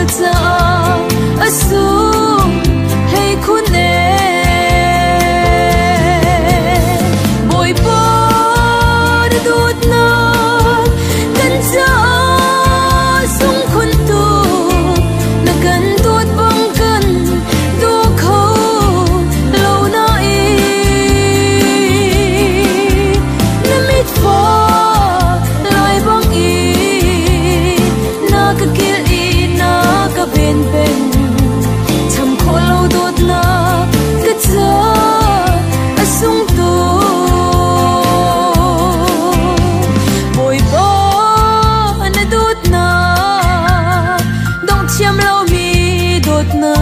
za asum hey khune boy po dut na kan za sung khun tu na kan tut bang kan do kho lo na e na mit fo loi bang e na ka kil e na ka ben ben cham kho lo dut na ka za asung tu boy bo na dut na dong chiam lo mi dut na